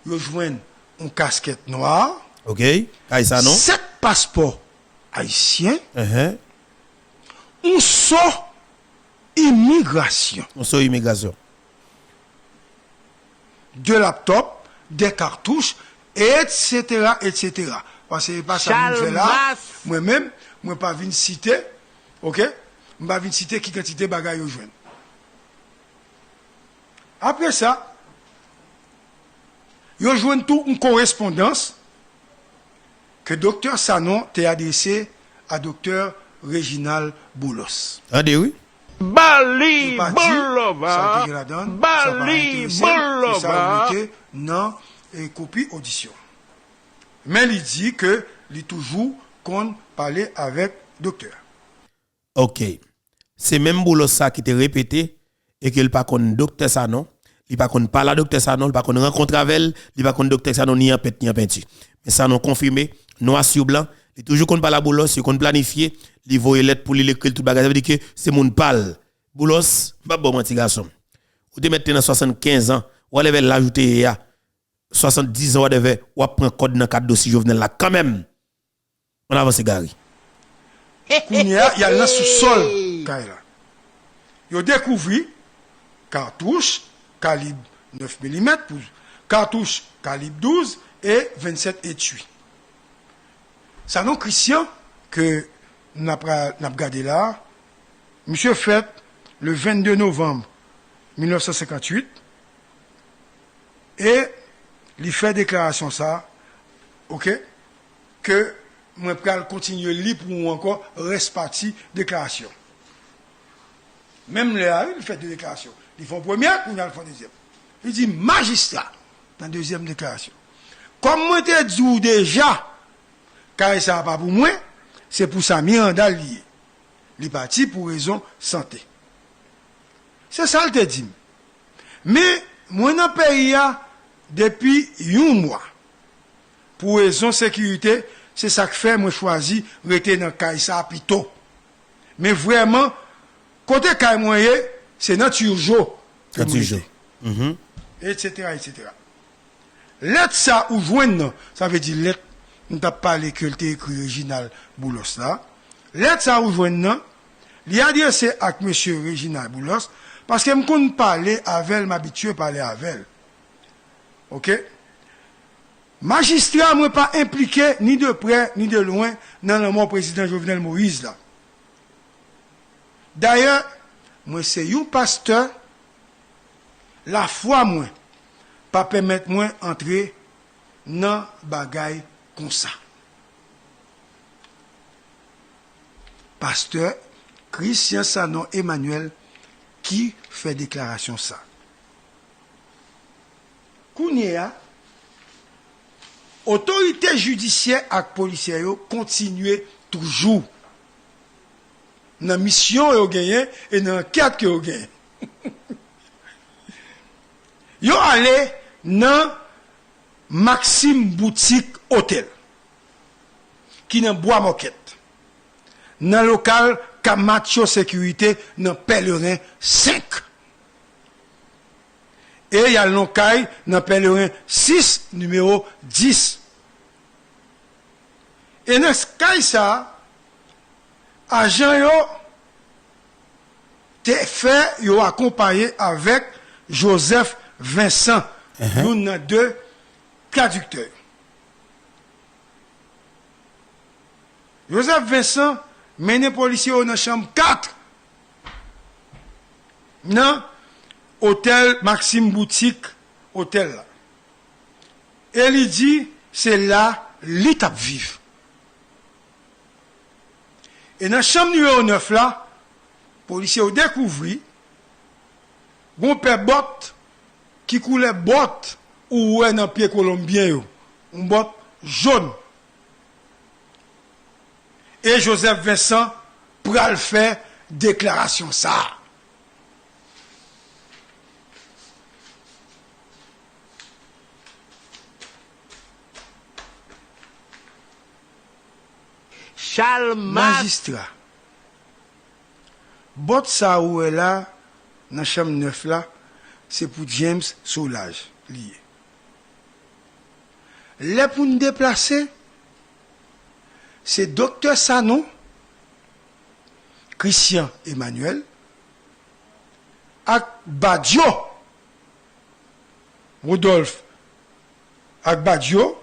ils joignent une casquette noire. OK. Ça non. 7 passeports haïtiens. Uh-huh. On sort immigration. On sort immigration. 2 laptops, des cartouches, etc., etc. Parce que pas ça me fait là. Moi-même, moi pas venir citer, OK? Je pas venir citer qui quantité bagaille au joindre. Après ça, ils joignent tout une correspondance que docteur Sanon t'a adressé à docteur Réginald Boulos. Ah, oui. Bali Boulova. Bali Boulova. Non, et copie audition. Mais il dit que il toujours qu'on parlait avec docteur. OK. C'est même Boulos ça qui te répété et qu'il pas qu'on docteur Sanon, il pas qu'on parle à docteur Sanon, il pas qu'on rencontre avec elle, il pas qu'on docteur Sanon ni en pète ni en peinture. Mais ça non confirmé, noir sur blanc, il toujours qu'on parle à Boulos, c'est qu'on planifié, il voyait lettre pour l'écrire tout bagage, ça veut dire que c'est mon parle. Boulos, pas bon petit garçon. Ou te mettre dans 75 ans, ou devait l'ajouter à 70 ans, ou devait ou prendre code dans cadre dossier Jovenel là quand même. On avance Gary. Il y a là sous-sol Kaila. Yo découvert cartouche calibre 9 mm pour cartouche calibre 12 et 27 étui. Ça non Christian que n'a regardé là. Monsieur fait le 22 novembre 1958 et il fait déclaration ça, OK, que moi pral continuer libre ou encore reste parti déclaration. Même là, il fait des déclarations. Ils font première, ou ils font deuxième. Il dit magistrat dans deuxième déclaration. Comme moi te dit déjà, car ça pas pour moi, c'est pour ça Miranda lié. Il est parti pour raison santé. C'est ça le te dit. Mais moi dans le pays depuis un mois pour raison sécurité, c'est ça que fait moi choisi rester dans Kaisa plutôt. Mais vraiment côté Kaisa moyen, c'est nature jo. Nature etc. etc. Lettre ça ou joindre, ça veut dire lettre on t'a parlé que le écrit Réginald Boulos là. Lettre ça ou joindre, il a adressé avec monsieur Réginald Boulos parce que me connais parler avec elle, m'habitué parler avec elle. OK? Magistrat moi pas impliqué ni de près ni de loin dans le mort président Jovenel Moïse là. D'ailleurs, moi c'est un pasteur la foi moi pas permettre moi entrer dans bagaille comme ça. Pasteur Christian Sanon Emmanuel qui fait déclaration ça. Kounia, autorité judiciaire et policière continuent toujours dans la mission qu'ils ont gagné et dans l'enquête qu'ils ont gagné. Ils sont allés dans Maxime Boutique Hôtel, qui est dans Bois Moquette, dans le local Camacho Sécurité, dans Pèlerin 5. Et il y a le local dans Pèlerin 6, numéro 10. Et dans ce cas, ça, agent yo te fait yo accompagné avec Joseph Vincent, nous avons 2 traducteurs. Joseph Vincent mène policier dans la chambre 4 dans hôtel Maxime Boutique hôtel là. Et il dit c'est là l'étape vive. Et dans la chambre numéro 9 là, policier a découvert bon père botte qui coulait botte ou ouais dans pied colombien yo, une botte jaune. Et Joseph Vincent pral faire déclaration ça. Charles magistrat. Botte ça ou est là dans chambre 9 là, c'est pour James Soulage lié. les pour nous déplacer, c'est docteur Sanon, Christian Emmanuel, ak Badjo, Rudolf ak Badjo,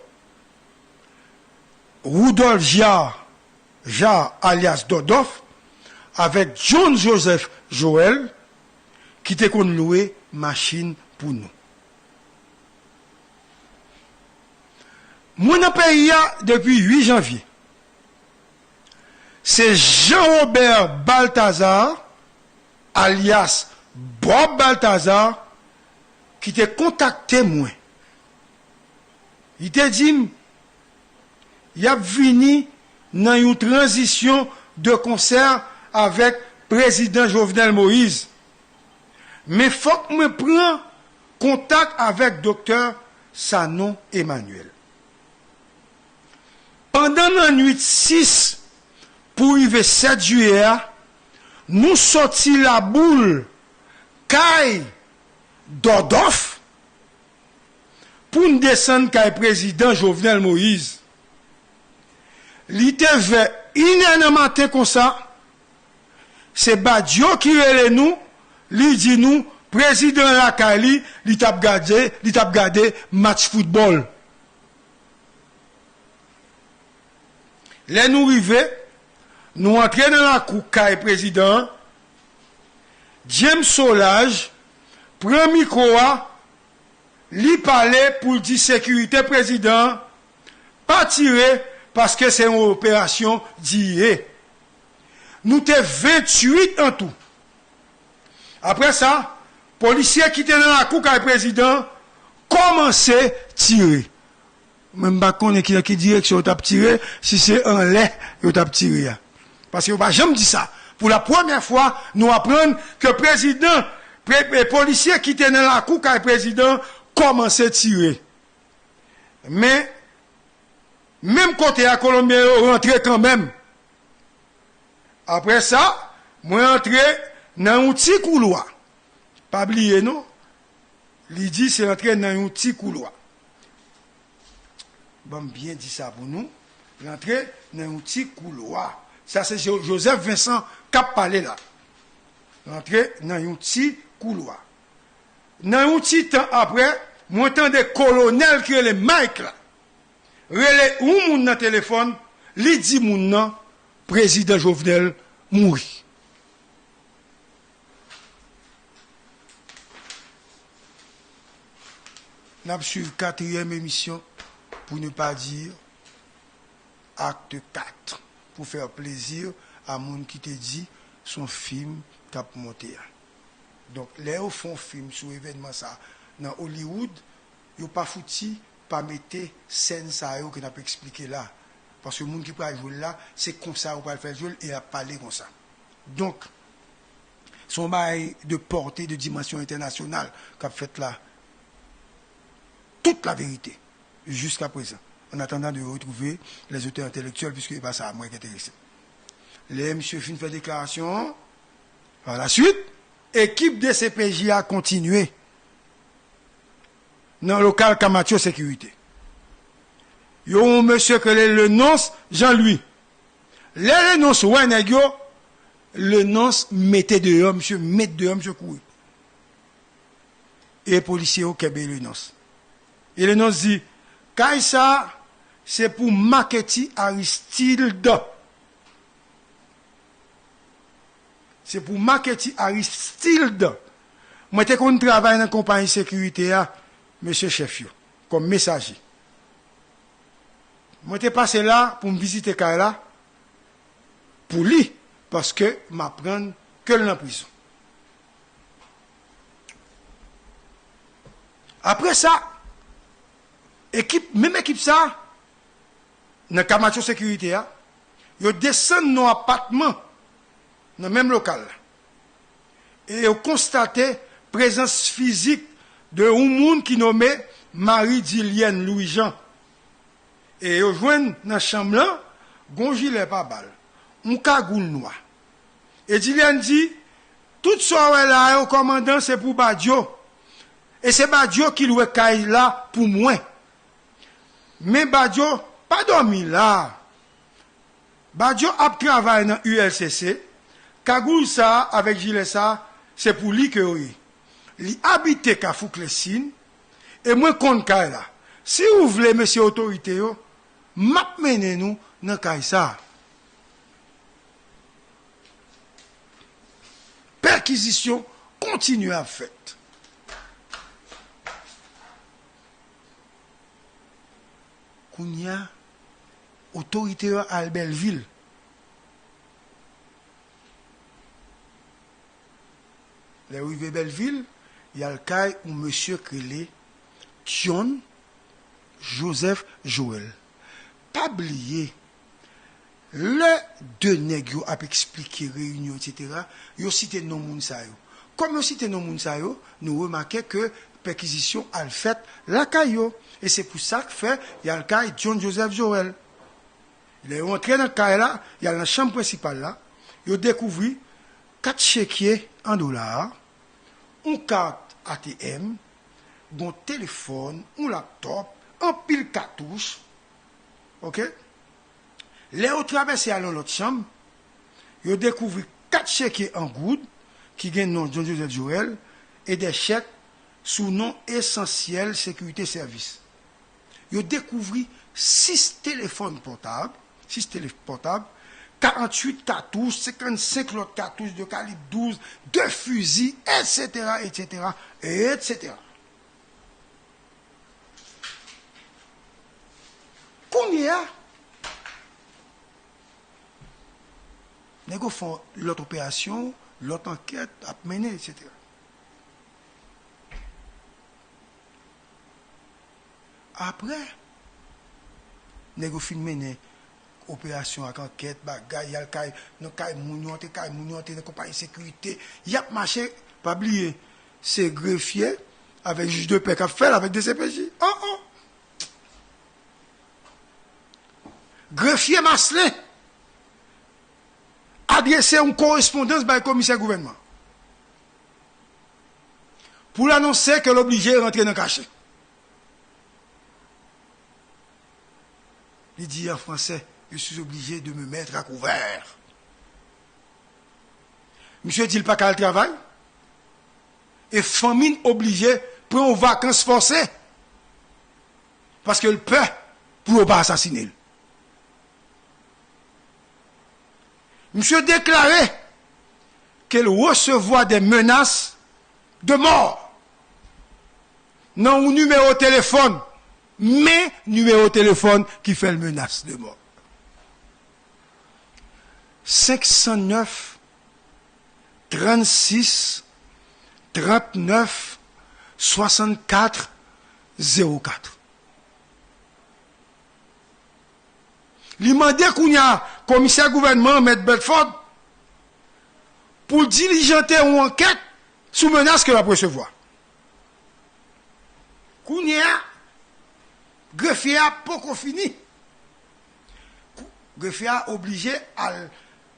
Rudolf Jar alias Dodoff, avec John Joseph Joël, qui te kon loué machine pour nous. Mon pays depuis 8 janvier. C'est Jean-Robert Balthazar, alias Bob Balthazar, qui t'a contacté moi. Il t'a dit, il a venu dans une transition de concert avec président Jovenel Moïse. Mais faut que je prenne contact avec docteur Sanon Emmanuel. Pendant la nuit 6 pour arriver 7 juillet, nous sortis la boule Kay Dodoff pour nous descendre Kay président Jovenel Moïse. Il était vers 1h matin comme ça. C'est Badjo qui relève nous, lui dit nous, président la Kali, il t'a gardé match football. Là nous arrivons, nous entrons dans la cour Kay président, James Solage, prend micro, lui parlait pour dire sécurité président, pas tirer parce que c'est une opération d'hier. Nous t'es 28 en tout. Après ça, policiers qui étaient dans la cour Kay président, commençaient à tirer. Même pas qu'on est qui direction t'a tiré, si c'est un lait, il t'a tiré. Parce que on va jamais dire ça. Pour la première fois, nous apprenons que le président, les policiers qui étaient dans la cour Kay président, commençaient à tirer. Mais, même côté à Colombie, on rentrait quand même. Après ça, moi rentré dans un petit couloir. Pas oublier, non? Il dit c'est rentré dans un petit couloir. Bon, bien dit ça pour nous. Rentrer dans un petit couloir. Ça, c'est Joseph Vincent qui a parlé là. Rentrer dans un petit couloir. Dans un petit temps après, moi, j'entends des colonels qui ont les mics là. Relais ou moun nan téléphone, li di moun nan, président Jovenel mouri. N'a suivi 4e émission, pour ne pas dire acte 4, pour faire plaisir à moun qui te dit son film tap monté. Donc, les au font film sur événement ça dans Hollywood, yo pas fouti pas mettre scène ça que n'a pas expliqué là parce que le monde qui peut jouer là c'est comme ça on va le faire jouer et à parler comme ça. Donc son bail de portée de dimension internationale qu'a fait là toute la vérité jusqu'à présent en attendant de retrouver les auteurs intellectuels puisque c'est pas ça moi qui intéressé. Les monsieur fin fait déclaration par la suite équipe de CPJ a continué dans le local Camacho Sécurité. Il y a un monsieur que le nonce Jean-Louis. Le nonce Wenegyo, le nonce mettait dehors, monsieur, mettait dehors, monsieur courir. Et les policiers au Québec, le nonce. Et le nonce dit, Kaïsa, c'est pour Maketi Aristide. C'est pour Maketi Aristide. Moi, je travaille dans la compagnie de sécurité, monsieur chef, comme messager. Moi, je suis passé là pour me visiter Kaila, pour lui, parce que je m'apprends que dans la prison. Après ça, même équipe ça, dans Camacho Sécurité, ils descendent dans l'appartement, dans le même local. Et ils ont constaté présence physique de un monde qui nommé Marie-Dilienne Louis-Jean. Et ils joignent dans la chambre là, un gilet pas balle, un cagoule noir. Et Dilienne dit, tout ça là, au commandant, c'est pour Badjo. Et c'est Badjo qui loue caille là pour moi. Mais Badjo, pas dormi là. Badjo a travaillé dans ULCC. Kagoul ça, avec gilet ça, c'est pour lui que oui. Il habite Kafouk-les-Sines. Et moi, compte là. Si vous voulez, monsieur autorité, m'a mené nous dans Kaïsa. Perquisition continue à faire. Kounia, autorité à Belleville. Les rives Belleville, il y a le cas où monsieur Krélé, John Joseph Joël. Pas oublier, le deux nègres a expliqué réunion, etc. Ils ont cité non moun sa yo. Comme ils ont cité non moun sa yo, nous remarquons que perquisition a fait la caillou. Et c'est pour ça que fait, il y a le cas John Joseph Joël. Il est rentré dans le cas là, il y a la chambre principale là, il a découvert 4 chéquiers en dollars, une carte ATM, un téléphone, un laptop, un pile cartouche. OK? Les autres traversé à l'autre chambre, ils ont découvert 4 chèques en goutte qui gagnent nom John Joseph Joël et des chèques sous nom essentiel sécurité service. Ils ont découvert 6 téléphones portables, 48 cartouches, 55 autres cartouches de calibre 12, 2 fusils, etc., etc., etc. Combien nous font l'autre opération, l'autre enquête à mener, etc. Après, nous fin mener opération avec enquête, bagay, y a le cas, nous cas mounion, compagnie sécurité, y a marché, pas oublier, c'est greffier avec juge de paix qui a fait avec des CPJ. Oh. Greffier Maslin adressé une correspondance par le commissaire gouvernement pour l'annoncer que l'obligé est rentré dans le cachet. Il dit en français, je suis obligé de me mettre à couvert. Monsieur dit pas qu'à le travail. Et famine obligée prend aux vacances forcées. Parce que le peur pour ne pas assassiner. Monsieur déclarait qu'elle recevait des menaces de mort. Non, un numéro de téléphone. Mais numéro de téléphone qui fait le menace de mort. 509 36 39 64 04. Il m'a demandé qu'on y a commissaire gouvernement M. Bedford pour diligenter une enquête sous menace que va recevoir. Qu'on y a greffier a pas fini. Greffier a obligé à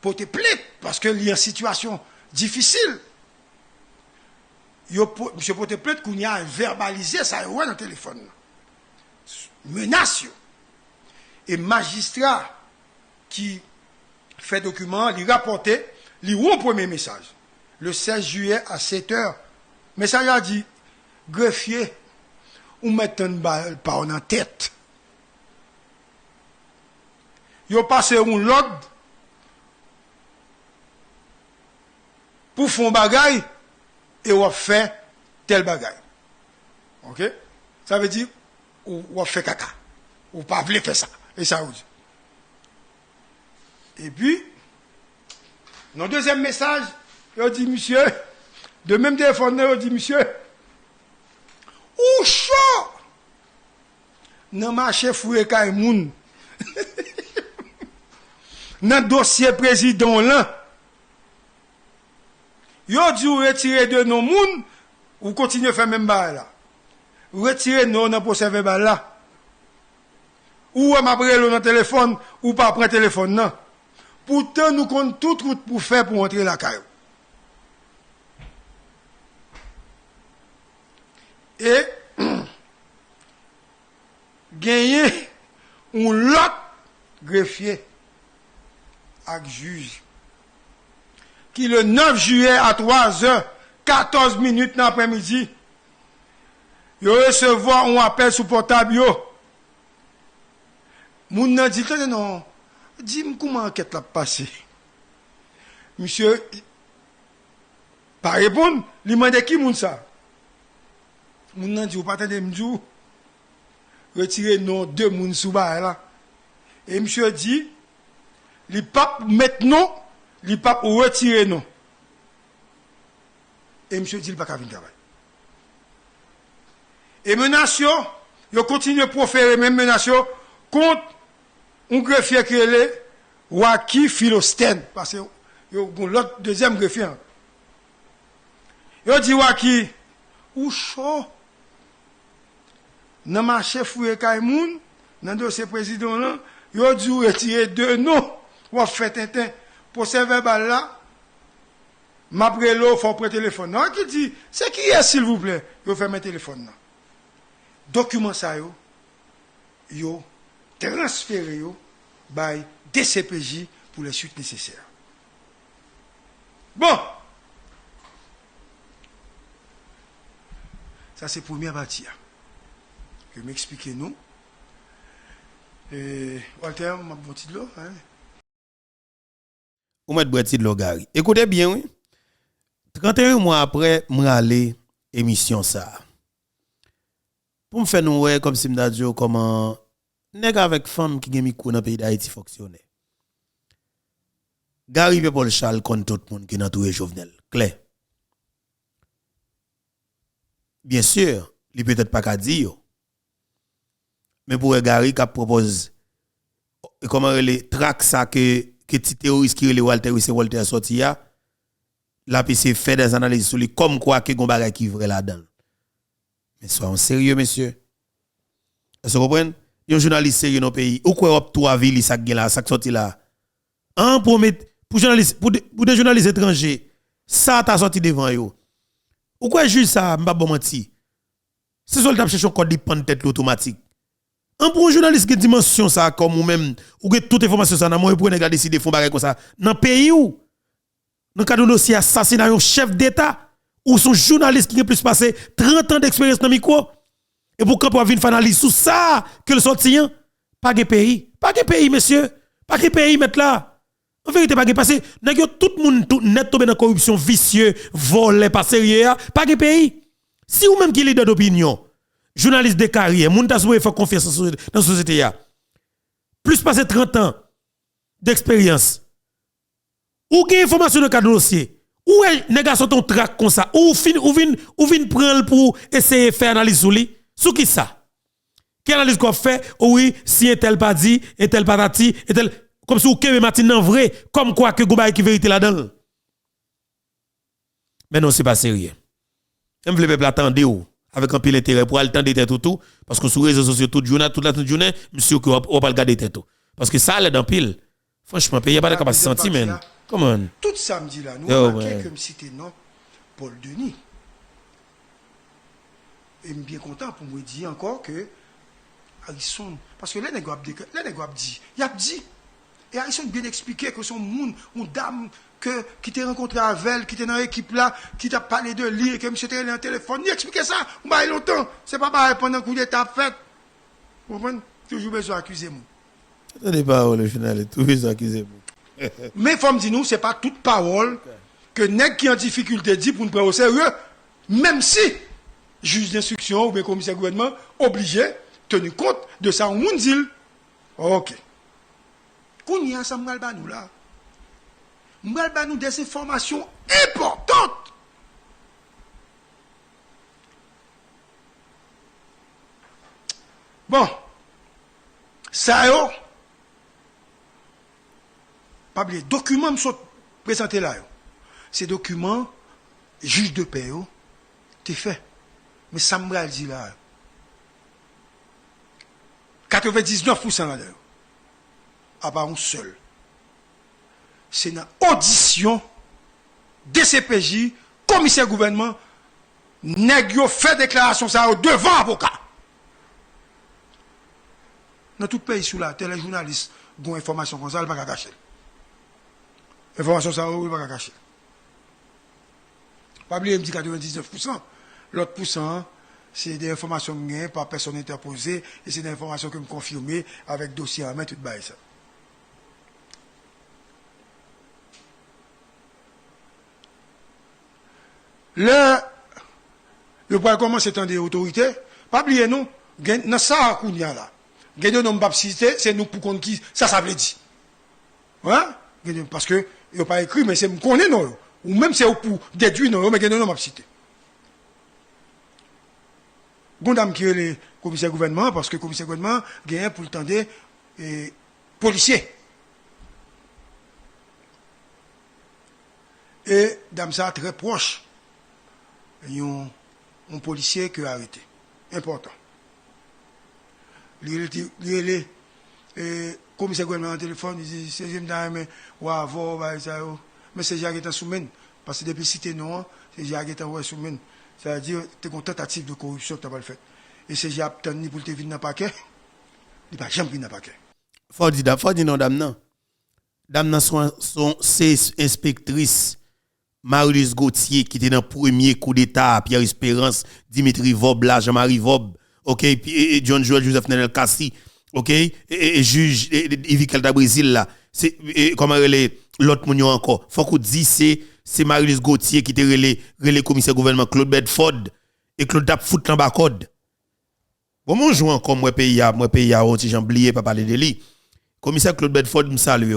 porter plainte parce qu'il y a une situation difficile. Monsieur porter plainte qu'on y a verbalisé ça dans le téléphone. Menace. Et magistrat qui fait document, il rapportait, il un premier message. Le 16 juillet à 7h. Message a dit, greffier, ou mettre une balle par en tête. Ils ont passé un l'ordre pour faire un bagay et on fait tel bagay. Ok? Ça veut dire, on fait caca. Ou pas voulez faire ça. Et ça vous dit. Et puis, dans le deuxième message, il dit, monsieur, de même téléphone, il dit, monsieur, ou chaud dans marché foué kay moun dans dossier président là yo dit retirer de nos moun ou continuer faire même bail là retirer non dans procès verbal là ou m'après le téléphone ou pas prendre téléphone non pourtant nous compte toute route pour faire pour entrer la caille et gagner ou l'autre greffier avec juge qui le 9 juillet à 3h14 dans l'après-midi yo recevoir un appel sous portable yo moun nan dit non dis-moi comment enquête l'a passé monsieur pas répondre li demande qui moun ça moun nan dit ou pas attendre m'dou retirer non deux moun sous ba là et monsieur dit li pas maintenant li pas retirer non et monsieur dit il pas ka venir travail et menace yo continue à proférer même menace contre un greffier qui est Waki Philostène parce que yo l'autre deuxième greffier yo dit Waki ou chaud dans marché foué kay moun dans dossier président là yo dit retirer deux noms ou fait tintin pour ce verbal là m'aprelo faut prendre téléphone non qui dit c'est qui est s'il vous plaît yo fait mes téléphone là document ça yo transféré yo by DCPJ pour les suites nécessaires. Bon. Ça c'est première partie. Que m'expliquez nous. Walter, m'a bon petit de l'eau, hein. Ou mettre boîte de l'eau Gary. Écoutez bien oui. 31 mois après m'aller émission ça. Pour me faire nous ouais comme si m'da dit comment nèg avec femme qui gen micro dans pays d'Haïti fonctionner. Gary Paul Charles contre tout le monde qui entouré Jovenel. Clair. Bien sûr, il peut-être pas qu'à dire. Mais pour Gary qui propose comment les track ça que petit terroriste qui le Walter sorti là, la PC fait des analyses sur lui comme quoi que gon bagay qui vrai là-dedans. Mais soyons sérieux monsieur. Est-ce que vous comprenez? Un journaliste sérieux dans le pays, ou quoi op 3 villes ça gen là, ça sorti là. Pour journaliste pour des journalistes étrangers, ça t'a sorti devant yo. Ou quoi juge ça, m'pa bon menti. C'est sol t'a chercher code de pan tête automatique. Pour un journaliste qui dimension ça comme ou même ou que toute information ça dans moi pour nèg décider font bagay comme ça dans pays où dans cadre dossier assassinat un chef d'état ou son journaliste qui a plus passé 30 ans d'expérience dans micro. Et pour qu'on puisse faire une analyse sur ça, que le sorti, pas de pays. Pas de pays, monsieur. Pas de pays, mettre là. En vérité, pas de passé. Tout le monde net tombé dans la corruption vicieuse, volé, pas sérieux. Pas de pays. Si vous même qui est leader d'opinion, journaliste de carrière, moun ta souhaité faire confiance dans la société, plus passé 30 ans d'expérience, ou gain information dans le cadre dossier, ou négation ton track comme ça, ou vin prendre pour essayer de faire analyse sur lui. Sous qui ça? Quelle analyse qu'on fait? Oui, si un tel pas dit, un tel pas dit, un tel. Comme si vous avez maintenant vrai, comme quoi que Goubaï qui vérité là-dedans. Mais non, c'est pas sérieux. Je veux le peuple attendre avec un pile intérêt pour attendre tête tout, parce que sur les réseaux sociaux, toute la journée, monsieur, on va pas regarder tête tout. Parce que ça, là, dans pile. Franchement, il n'y a pas de capacité de sentir, comment? Tout samedi là, nous remarquons comme si c'était non, Paul Denis. Et je suis bien content pour me dire encore que Harrison, parce que les nègres dit, il a dit, et Harrison bien expliqué que son monde, une dame qui t'a rencontré avec elle, qui était dans l'équipe là, qui t'a parlé de lui, et que monsieur était dans le téléphone, il expliqué ça, on va longtemps, c'est pas pareil pendant que coup d'état fait. Vous comprenez? Toujours besoin d'accuser moi. Attendez pas, le final, toujours besoin d'accuser moi. Mais il faut me dire, nous, c'est pas toute parole que nègre qui en difficulté dit pour nous prendre au sérieux, même si juge d'instruction ou bien commissaire gouvernement obligé tenu compte de ça au monde dit. OK. Qu'on y a ça m'gal ba nous là. M'gal ba nous des informations importantes. Bon. Ça yo. Pas les documents me sont présentés là yo. Ces documents juge de paix yo, t'es fait. Mais ça me dit là, 99% là-dedans, à part un seul. C'est une audition, DCPJ, commissaire gouvernement, nèg yo fait déclaration ça devant avocat. Dans tout pays sous la terre, les journalistes ont information comme ça, ils ne peuvent pas cacher. Information ça, ils ne peuvent pas cacher. Pas oublier, me dit 99%. L'autre pourcent, c'est des informations que par personne interposée, et c'est des informations que me confirmées avec dossier à main, tout ça. Le point commence étant des autorités, pas oublier nous, dans ça, là. Gagner nos pas citer, c'est nous pour qu'on qui ça veut dire. Hein? Parce que il a pas écrit mais c'est me connaît non ou même c'est pour déduire non mais gagner nos pas citer. Gondam qui est le commissaire gouvernement parce que le commissaire gouvernement gagne pour le temps des policiers. Et dame ça très proche. Un policier qui a arrêté. Important. Le commissaire gouvernement au téléphone, il dit, c'est j'aime mais ou avant, mais c'est Jacques qui est soumis. Parce que depuis cité non, c'est Jacques qui est soumis. Ça veut dire, tu as une tentative de corruption que tu as pas fait. Et c'est Jacques qui pour te venir dans le paquet, il n'a pas jamais venir dans le paquet. Faut dire non, dame non. Dame non sont ces inspectrices. Marie-Lise Gauthier, qui était dans le premier coup d'État, Pierre Espérance, Dimitri Vob, là, Jean-Marie Vob, ok, et John Joel Joseph Nenel Kassi, ok, et juge Yves Calda Brésil, là, c'est, comment l'autre mounion encore, faut qu'on dise, c'est Marie-Lise Gauthier qui était relé commissaire gouvernement Claude Bedford, et Claude Dap fout dans bas code. Bon, mon joue encore, moi, pays, si j'ai oublié, pas parler de lui. Commissaire Claude Bedford, me salue.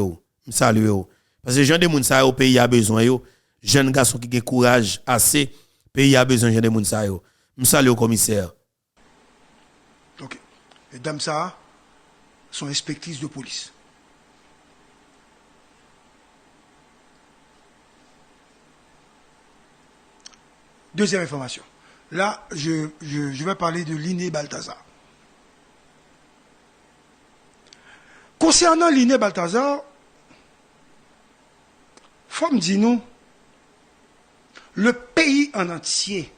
Parce que gens de moun sa au pays a besoin, yo. Jeune garçon qui a courage assez, pays a besoin de gens sa yo. Je salue au commissaire. OK. Les dames ça sont inspectrices de police. Deuxième information. Là, je vais parler de Liné Balthazar. Concernant Liné Balthazar, faut me dire nous, le pays en entier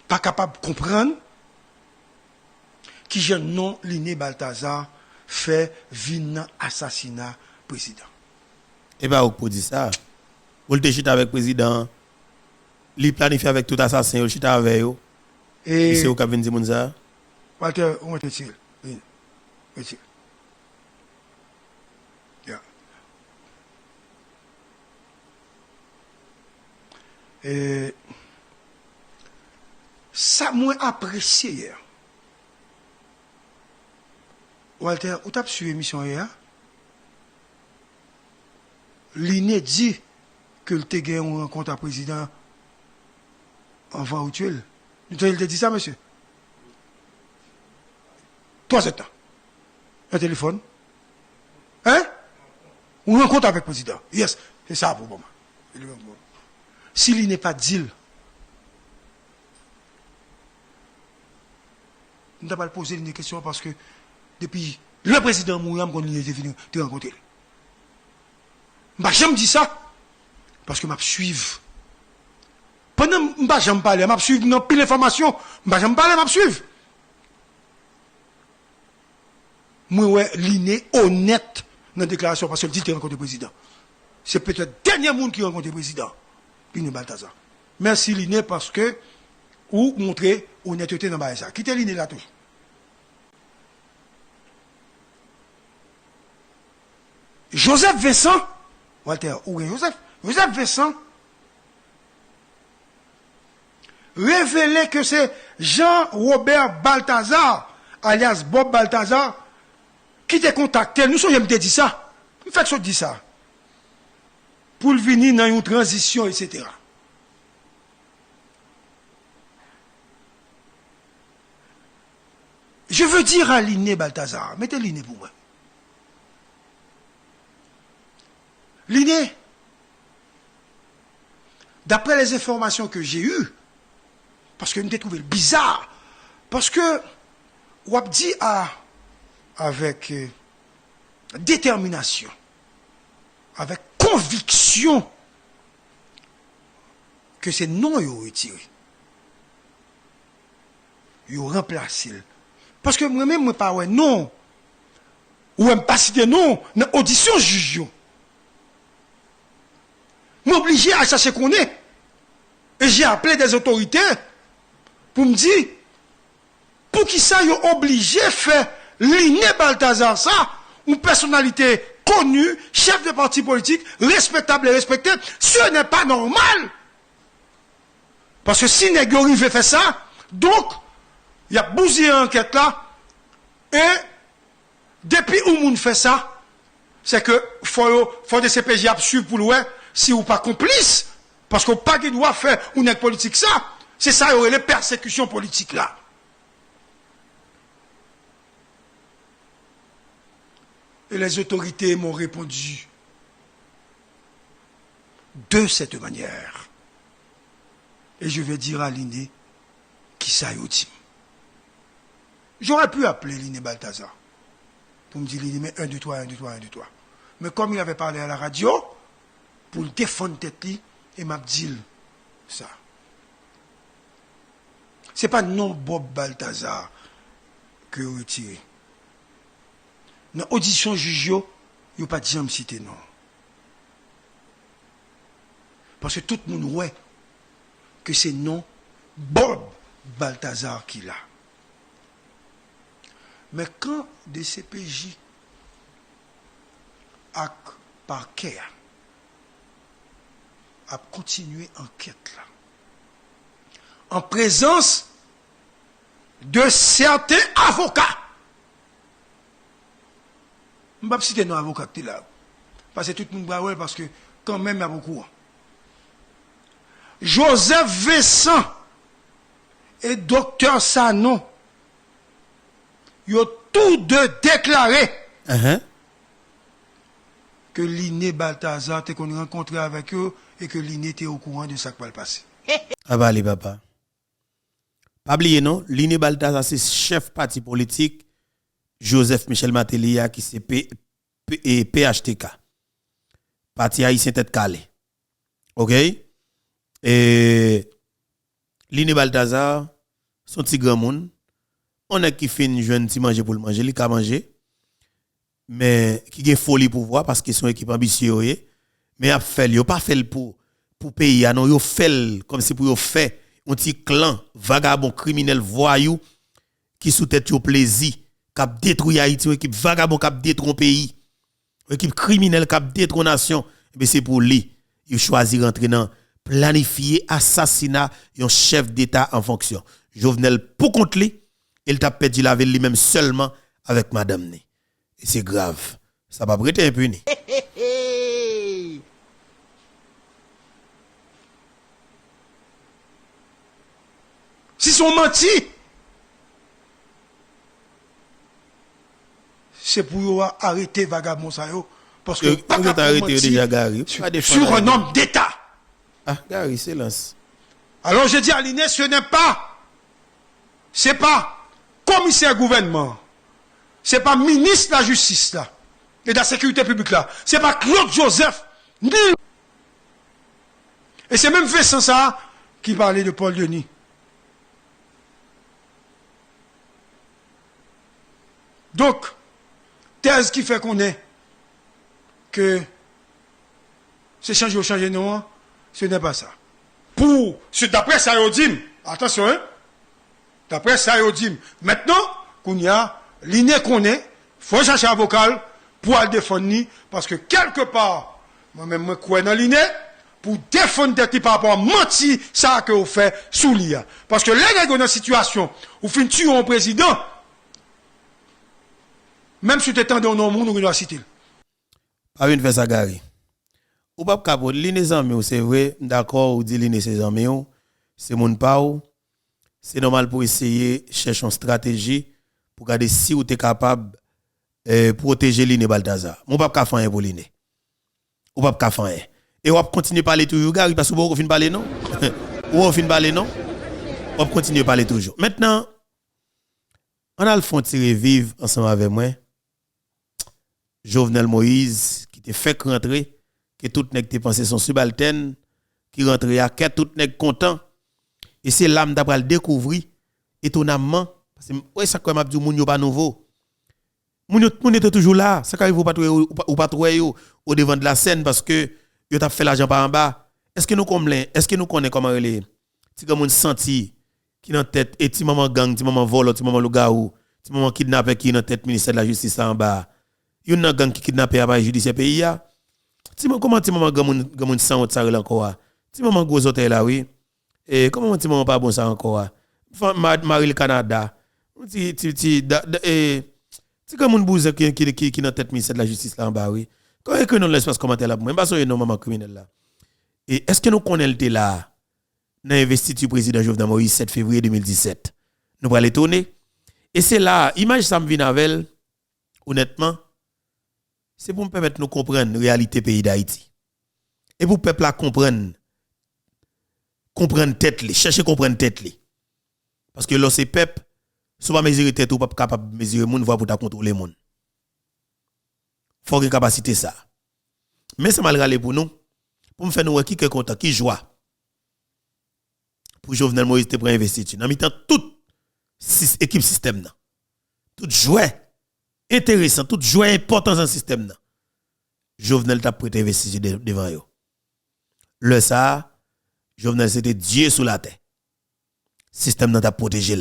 pas capable de comprendre qui jeune nom Liné Balthazar fait vin assassinat président. Et bien, vous dire ça. Vous le chita avec le président, il planifie avec tout assassin, vous chita avec eux. Et c'est où qu'a venu dire ça? Walter, on va te tirer. Retire. Et ça m'a apprécié hier. Walter, où t'as suivi l'émission hier? Liné dit que le gagné une rencontre à président en virtuel. Il te dit ça, monsieur? 3 ans. Un téléphone. Hein? Une rencontre avec le président. Yes, c'est ça pour moi. S'il n'est pas deal, je ne vais pas poser une question parce que depuis le président Mouyam, quand il était venu te rencontrer. Je n'ai jamais dit ça parce que je suis. Pendant que je n'ai jamais parlé, je suis dans pile d'informations, je n'ai jamais parlé, je suis. Moi, l'inné honnête dans la déclaration parce que le dit qu'il rencontre le président. C'est peut-être le dernier monde qui rencontre le président. Liné Balthazar. Merci Liné parce que vous montrez honnêteté dans le ça. Quittez Liné là toujours. Joseph Vincent, Walter, où est Joseph Vincent révélait que c'est Jean-Robert Balthazar, alias Bob Balthazar, qui t'a contacté. Nous sommes dit ça. Nous faisons dit ça. Pour venir dans une transition, etc. Je veux dire à Liné Balthazar, mettez Liné pour moi. Liné, d'après les informations que j'ai eues, parce que nous avons trouvé bizarre, parce que on a dit avec détermination, avec conviction, que c'est non yo retiré. yo remplacé. Parce que moi-même, moi pas ouais, non. Ou même pas citer non, dans audition juge yo. M'obliger à chercher qu'on est. Et j'ai appelé des autorités pour me dire, pour qui ça yo obligé faire Liné Balthazar ça, une personnalité connue, chef de parti politique, respectable et respecté, ce n'est pas normal. Parce que si Négori veut faire ça, donc, il y a bousillé enquête là, et depuis où moun fait ça, c'est que faut des CPJ absurde pour le si ou pas complice, parce qu'on pas qui doit faire une politique ça, c'est ça, il y aurait les persécutions politiques là. Et les autorités m'ont répondu de cette manière. Et je vais dire à Liné qui ça y est. J'aurais pu appeler Liné Balthazar pour me dire, Liné, mais 1, 2, 3, 1, 2, 3, 1, 2, 3. Mais comme il avait parlé à la radio, pour le défendre tête, il m'a dit ça. Ce n'est pas non Bob Balthazar que vous retirez. Dans l'audition juge, il n'y a pas de jamais cité non. Parce que tout le monde voit que c'est non Bob Balthazar qui l'a. Mais quand des CPJ ak parquet a continué enquête là, en présence de certains avocats, je ne vais pas citer nos avocats qui sont là, parce que tout le monde va voir, parce que quand même il y a beaucoup. Joseph Vincent et Dr Sanon, ils ont tous deux déclaré que Liné Balthazar était qu'on rencontré avec eux et que Liné était au courant de ça qui va le passer. Ah bah les papa. Pas oublier non, Liné Balthazar c'est chef parti politique Joseph Michel Matelia qui c'est PHTK. Parti haïtien tête calée. OK? Et Liné Balthazar son petit grand monde. On a qui fait une jeune petit manger pour le manger, il a manger. Mais qui a folie pour voir parce qu'ils sont équipe ambitieux mais a fait yo pas fait pour payer non yo fait comme si pour yo fait un petit clan vagabond criminel voyou qui sous tête yo plaisir cap détruire Haïti équipe vagabond cap détruire pays équipe criminelle cap détruire nation mais c'est pour lui il choisit rentrer dans planifier assassinat un chef d'état en fonction Jovenel pour contre lui il t'a perdu la vie lui-même seulement avec madame né. Et c'est grave. Ça va pas être impuni. Si sont menti, c'est pour arrêter vagabond ça yo parce que pas arrêté déjà Gary sur un homme d'état. Ah Gary silence. Alors je dis à Liné, c'est pas commissaire gouvernement, c'est pas ministre de la justice là, et de la sécurité publique là, c'est pas Claude Joseph, ni. Et c'est même Vincent ça qui parlait de Paul Denis. Donc, thèse qui fait qu'on est que c'est changer non, ce n'est pas ça. Pour, d'après ça, attention, hein, d'après ça, maintenant, qu'on y a, Liné qu'on est, faut chercher un vocal pour le défendre, parce que quelque part, moi-même, moi, quoi dans Liné, pour défendre des par rapport à mentir, ça que vous faites sous l'IA. Parce que là, dans une situation où vous tuez un président, même si tu es dans un monde où il doit citer. Pas une fait ça, Gary. Ou pas capable, Liné amis, c'est vrai, d'accord, ou dit Liné ses amis, c'est mon pao. C'est normal pour essayer de chercher une stratégie pour regarder si vous êtes capable de protéger Liné Balthazar. Mon papa faire pour Liné. Ou pas faire. Et on va continuer à parler toujours, Gary, parce que vous fin parler non? Ou on fin parler non? On va continuer à parler toujours. Maintenant, on a le fond tirer vivre ensemble avec moi. Jovenel Moïse, qui te fait rentrer, que tout nèg te pensé son subalterne, qui rentre à quête tout nèg content. Et c'est l'âme d'après le découvrir étonnamment, parce que ouais, ça quand même dit moun yo pas nouveau. Moun était toujours là, ça arrive ou pas trouver au devant de la scène parce que yo t'a fait l'argent par en bas. Est-ce que nous connaissons comment les ti comme moun senti qui dans tête et ti maman gang, ti maman vol, ti maman lougaou, ti maman kidnappé qui dans tête ministère de la justice là en bas. Yon nan gang qui kidnappé à pas judiciaire pays ya. Ti maman gang moun sang ça encore. Ti maman gros hôtel là oui. Et comment ti maman pas bon ça encore. Marie le Canada. Ti comme moun bouze qui dans tête ministère de la justice là en bas oui. Quand est que nous l'espace commentaire là pour moi parce que non maman criminel là. Et est-ce que nous connaissons là dans l'investiture du président Jovenel Moïse 7 février 2017? Nous allons l'étonner. Et c'est là, image ça me vient avec, honnêtement, c'est pour me permettre de nous comprendre la réalité du pays d'Haïti. Et pour le peuple à comprendre tête, chercher à comprendre tête. Parce que lorsque peuple, si vous ne mesurez tête ou pas capable de mesurer le monde, vous pour contrôler le monde. Il faut une capacité ça. Mais c'est mal râler pour nous. Pour me faire nous qui content, qui joie. Pour Jovenel Moïse te prend investiture. Dans mi-temps toute équipe système là. Tout jouet intéressant, tout jouet important dans le système là. Jovenel t'a prêté investiture devant yo. Le ça, Jovenel c'était Dieu sous la terre. Système là t'a protégé.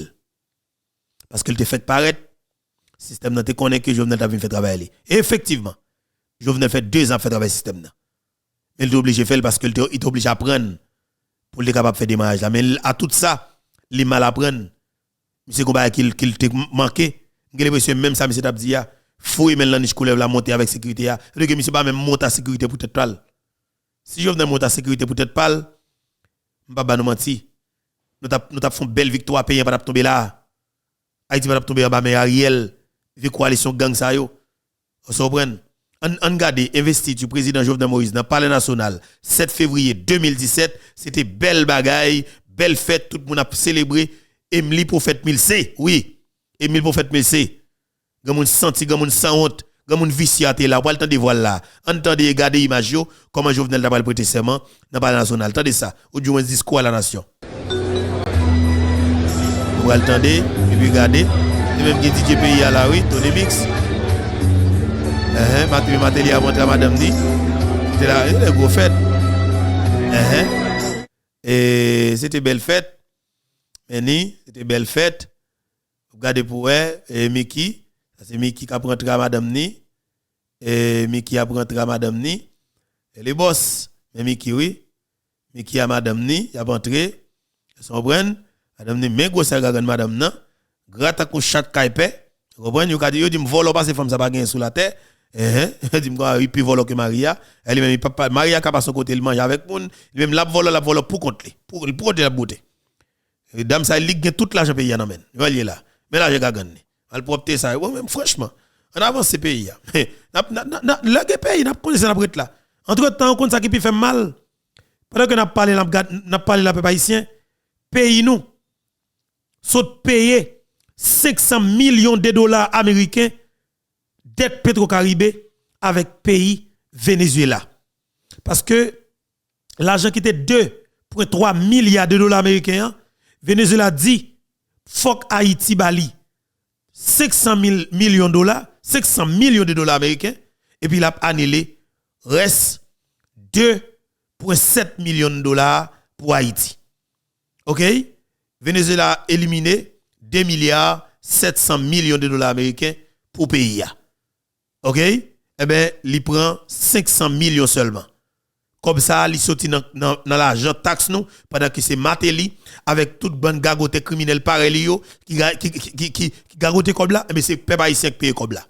Parce qu'il te fait paraître système là te connaît que Jovenel t'a venu faire travailler. Et effectivement, Jovenel fait 2 ans faire travailler système là. Mais il est obligé de faire parce qu'il est obligé d'apprendre pour être capable de faire des mariages. Mais à tout ça, il mal apprendre. Monsieur combat qu'il te manqué. J'ai l'impression même ça monsieur t'a dit faut maintenant niche couleur la monter avec sécurité là. Donc monsieur pas même monter à sécurité pour tête pâle. Si je venais monter à sécurité pour tête pâle, m'pa nous mentir. Nous t'a fait une belle victoire pays pas tomber là. Haïti va tomber en bas mais Ariel vie coalition gang ça yo. On se comprend. On garde investi du président Jovenel Moïse dans le Palais national 7 février 2017, c'était belle bagaille, belle fête, tout le monde a célébré Emily Prophète Milsé. Oui, Emily Prophète Milsé. Grand monde senti, grand monde sans honte, grand monde vicié là, pas le temps de voir là. Entendez regarder image yo comment Jovenel t'a prêté serment dans le Palais national. Attendez ça, ou du moins discours à la nation. Vous entendez et puis regardez, et même qui DJ pays à la oui, Tony Mix. Matéli a montré à madame ni. C'était là, une grosse fête. Et c'était belle fête. Mais c'était belle fête. Regardez pour elle, et Mickey. C'est Mickey qui a rentré à madame ni. Et Mickey a rentré à madame ni. Et les boss. Mais Mickey, oui. Mickey a madame ni. Il a rentré. Ils sont prennent. Madame ni, mais gros c'est madame nan. Gratte à coup chat kaipe. Vous comprenez? Vous dit, me vole pas ces femmes, ça va gagner sous la terre. Dit moi il peut voler que Maria elle même papa Maria qui pas son côté il mange avec moun il même la vole pour contre pour côté la beauté et dame ça il gagne toute l'argent pays nan men voyez là mais là j'ai gagné elle propter ça même franchement on avance ce pays le pays n'a connaissé la brette là entre temps on ça qui peut faire mal pendant que n'a parlé la peuple haïtien pays nous saute payer 500 millions de dollars américains dette Petro-Caribé avec pays Venezuela. Parce que l'argent qui était 2,3 milliards de dollars américains, Venezuela dit, fuck Haïti Bali, 500 millions de dollars, 500 millions de dollars américains, et puis il a annulé, reste 2,7 millions de dollars pour Haïti. OK? Venezuela a éliminé 2 milliards 700 millions de dollars américains pour pays. OK? Eh bien, il prend 500 millions seulement. Comme ça, il sorti dans l'argent taxe nous pendant que c'est Matéli avec toute bonne gagote criminelle pareil qui gagote comme là, mais c'est peuple haïtien qui paye comme là.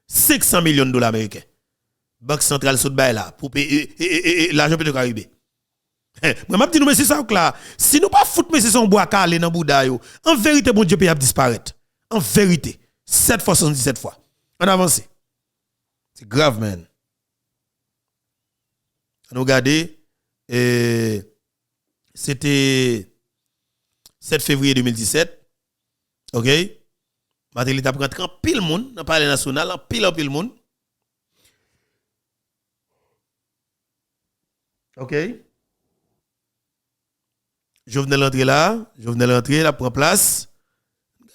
500 millions de dollars américains. Banque centrale saute bail là pour payer l'argent de Caribé. Moi m'a dit nous mais c'est ça là. Si nous pas foutre mais c'est son bois calé dans Bouddha yo. En vérité bon Dieu peut disparaître. En vérité, 7 fois 77 fois. On avance. C'est grave, man. On regarde, c'était 7 février 2017. OK? Matéli t'a pris en pile monde dans le palais national, en pile monde. OK? Jovenel rentré là, la prend place.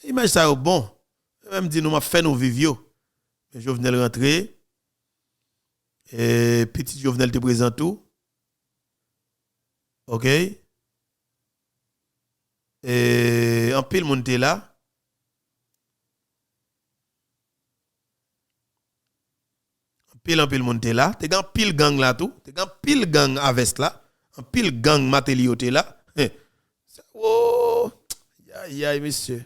Image ça bon. Même dit nous m'a fait nos vivio. Mais Jovenel rentrer. Et petit Jovenel te présente tout. OK? Et en pile monde là. En pile monde là. T'es gan pile gang là tout. T'es gan pile gang avec là. En pile gang Matéli là. Oh, aïe, monsieur.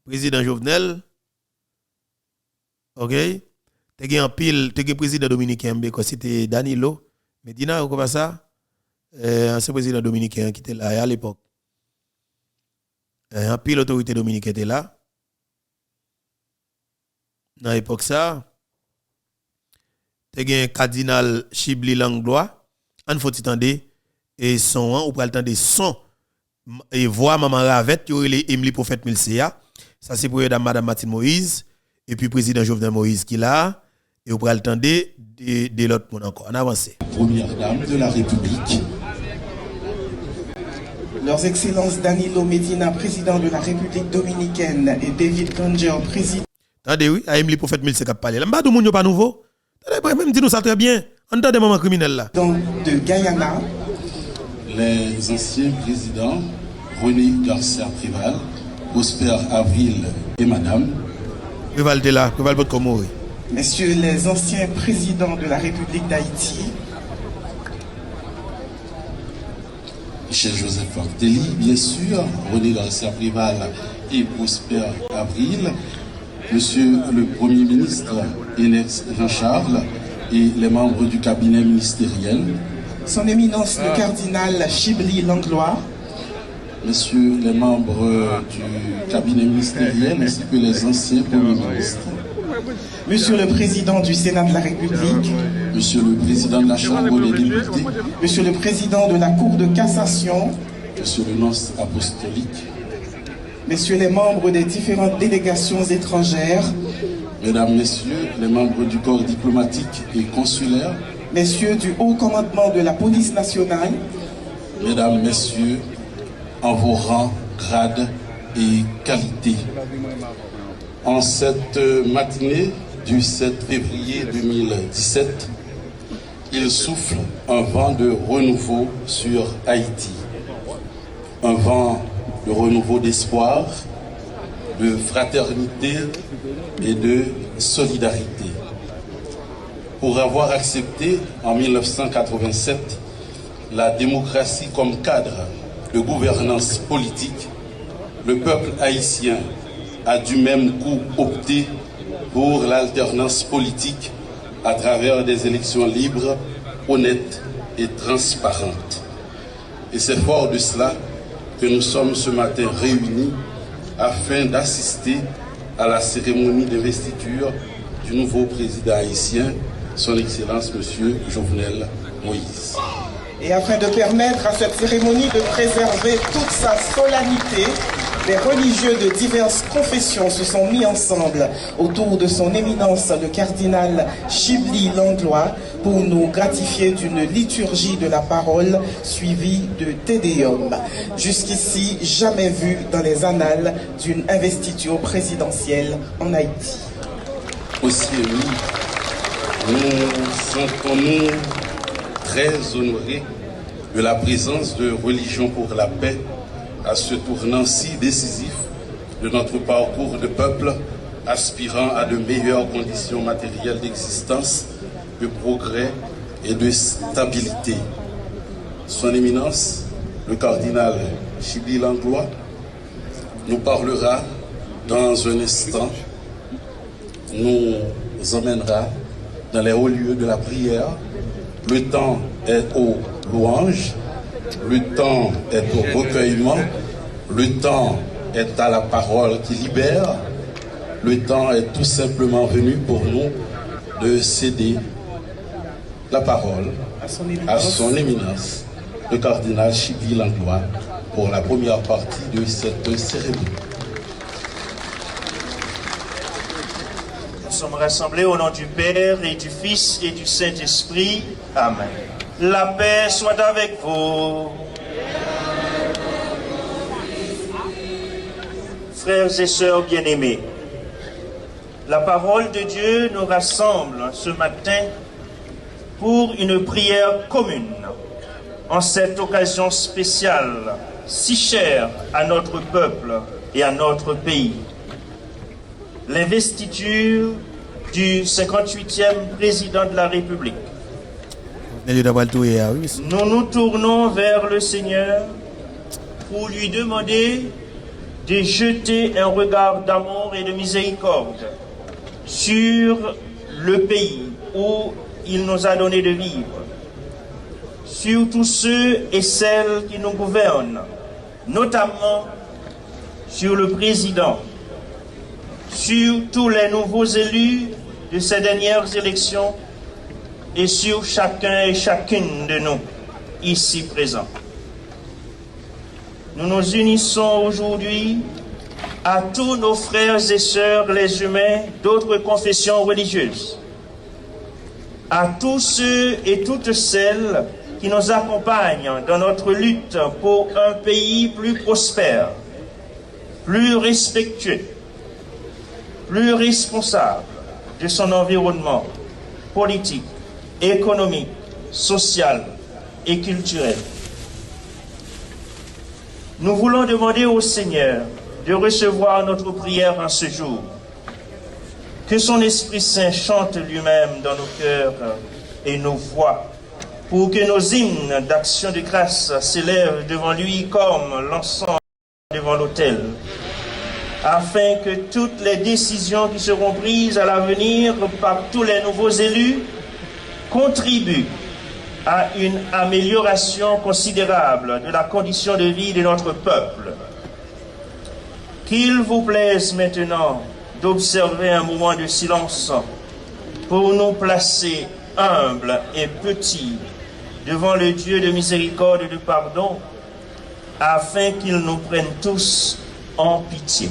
Président Jovenel. OK. T'es un pile, t'es président dominicain, c'était Danilo. Medina, ou comme ça? Ancien président dominicain qui était là à l'époque. Un pile autorité dominicaine était là. Dans l'époque ça, t'es un cardinal Chibli Langlois. On faut t'entendre et son ou pral tande son et voix maman Ravette yo les Emily prophète Milcea. Ça c'est pour madame Martine Moïse et puis président Jovenel Moïse qui là et ou pral tande de l'autre monde encore. On avance. Première dame de la République. Leurs Excellences Danilo Medina, président de la République dominicaine, et David Ganger, président. Attendez, oui, à Emily prophète Milcea qui a parlé. Là, m'ba moun yo pas nouveau. Attendez, même dis-nous ça très bien. Entendez maman criminel là. De Guyana. Les anciens présidents René Garcia Préval, Prosper Avril et Madame. Préval de là, Préval votre comme oui. Messieurs les anciens présidents de la République d'Haïti. Michel Joseph Martelly, bien sûr, René Garcia Préval et Prosper Avril. Monsieur le Premier ministre Enex Jean-Charles et les membres du cabinet ministériel. Son Éminence le cardinal Chibli Langlois. Messieurs les membres du cabinet ministériel ainsi que les anciens premiers ministres. Monsieur le Président du Sénat de la République. Monsieur le Président de la Chambre des députés. Monsieur le Président de la Cour de cassation. Monsieur le nonce apostolique. Messieurs les membres des différentes délégations étrangères. Mesdames, Messieurs, les membres du corps diplomatique et consulaire. Messieurs du haut commandement de la police nationale. Mesdames, Messieurs, en vos rangs, grades et qualités. En cette matinée du 7 février 2017, il souffle un vent de renouveau sur Haïti. Un vent de renouveau d'espoir, de fraternité et de solidarité. Pour avoir accepté en 1987 la démocratie comme cadre de gouvernance politique, le peuple haïtien a du même coup opté pour l'alternance politique à travers des élections libres, honnêtes et transparentes. Et c'est fort de cela que nous sommes ce matin réunis afin d'assister à la cérémonie d'investiture du nouveau président haïtien, son Excellence M. Jovenel Moïse. Et afin de permettre à cette cérémonie de préserver toute sa solennité, les religieux de diverses confessions se sont mis ensemble autour de son éminence le cardinal Chibli Langlois pour nous gratifier d'une liturgie de la parole suivie de Tédéum. Jusqu'ici, jamais vu dans les annales d'une investiture présidentielle en Haïti. Aussi nous sentons-nous très honorés de la présence de Religion pour la paix à ce tournant si décisif de notre parcours de peuple aspirant à de meilleures conditions matérielles d'existence, de progrès et de stabilité. Son Éminence, le cardinal Chibli Langlois, nous parlera dans un instant, nous emmènera dans les hauts lieux de la prière. Le temps est aux louanges, le temps est au recueillement, le temps est à la parole qui libère, le temps est tout simplement venu pour nous de céder la parole à son éminence, le cardinal Chibli Langlois, pour la première partie de cette cérémonie. Nous sommes rassemblés au nom du Père et du Fils et du Saint-Esprit. Amen. La paix soit avec vous. frères et sœurs bien-aimés, la parole de Dieu nous rassemble ce matin pour une prière commune en cette occasion spéciale si chère à notre peuple et à notre pays. L'investiture du 58e président de la République. Nous nous tournons vers le Seigneur pour lui demander de jeter un regard d'amour et de miséricorde sur le pays où il nous a donné de vivre, sur tous ceux et celles qui nous gouvernent, notamment sur le président, sur tous les nouveaux élus de ces dernières élections et sur chacun et chacune de nous ici présents. Nous nous unissons aujourd'hui à tous nos frères et sœurs les humains d'autres confessions religieuses, à tous ceux et toutes celles qui nous accompagnent dans notre lutte pour un pays plus prospère, plus respectueux, plus responsable de son environnement politique, économique, social et culturel. Nous voulons demander au Seigneur de recevoir notre prière en ce jour. Que son Esprit Saint chante lui-même dans nos cœurs et nos voix, pour que nos hymnes d'action de grâce s'élèvent devant lui comme l'encens devant l'autel, afin que toutes les décisions qui seront prises à l'avenir par tous les nouveaux élus contribuent à une amélioration considérable de la condition de vie de notre peuple. Qu'il vous plaise maintenant d'observer un moment de silence pour nous placer humbles et petits devant le Dieu de miséricorde et de pardon, afin qu'il nous prenne tous en pitié.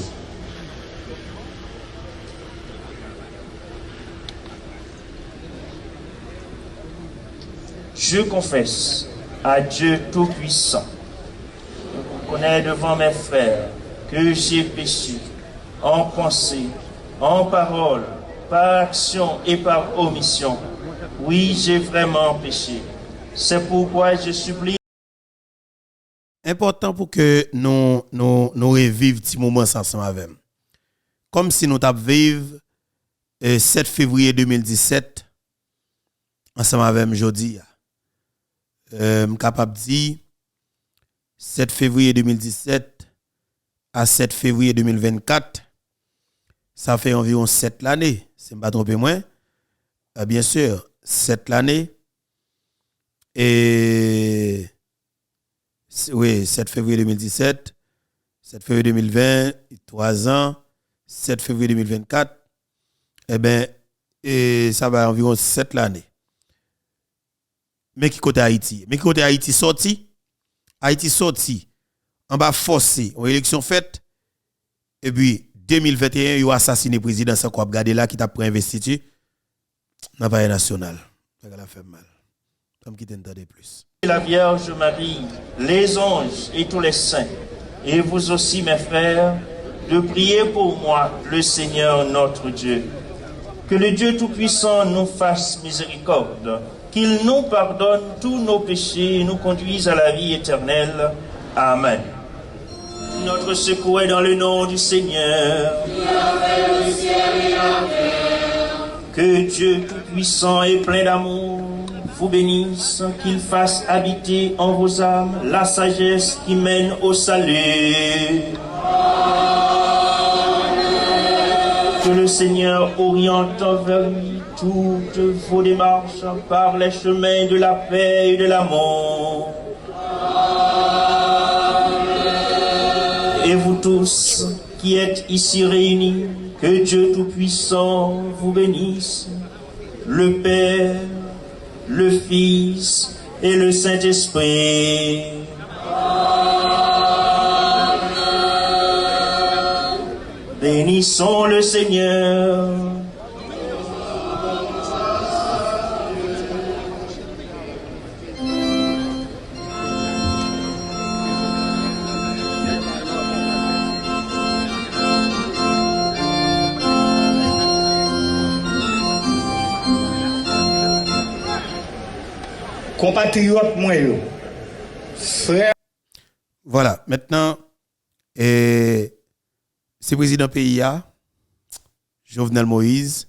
Je confesse à Dieu Tout-Puissant, je reconnais devant mes frères que j'ai péché en pensée, en parole, par action et par omission. Oui, j'ai vraiment péché. C'est pourquoi je supplie. Important pour que nous revivions petit moment ensemble avec. Comme si nous t'avions vécu 7 février 2017 ensemble avec aujourd'hui. Capable de dire 7 février 2017 à 7 février 2024, ça fait environ 7 l'année, c'est pas tromper moins. Bien sûr, 7 l'année. Et oui, 7 février 2017, 7 février 2020, 3 ans, 7 février 2024, eh bien, ça va environ 7 l'année. Mais qui côté Haïti? Mais qui côté Haïti sorti? Haïti sorti, en bas forcé, en élection faite, et puis 2021, il a assassiné le président sans quoi regarder là qui t'a pris investiture dans le palais national. Ça a fait mal. Comme qui t'entendait plus. La Vierge Marie, les anges et tous les saints, et vous aussi mes frères, de prier pour moi, le Seigneur notre Dieu. Que le Dieu Tout-Puissant nous fasse miséricorde, qu'il nous pardonne tous nos péchés et nous conduise à la vie éternelle. Amen. Notre secours est dans le nom du Seigneur. Qui a fait le ciel et la terre. Que Dieu Tout-Puissant et plein d'amour vous bénisse, qu'il fasse habiter en vos âmes la sagesse qui mène au salut. Que le Seigneur oriente vers lui toutes vos démarches par les chemins de la paix et de l'amour. Et vous tous qui êtes ici réunis, que Dieu Tout-Puissant vous bénisse, le Père, le Fils et le Saint-Esprit. Bénissons le Seigneur. compatriotes moi yo. Frère. Voilà, maintenant, c'est président PIA, Jovenel Moïse,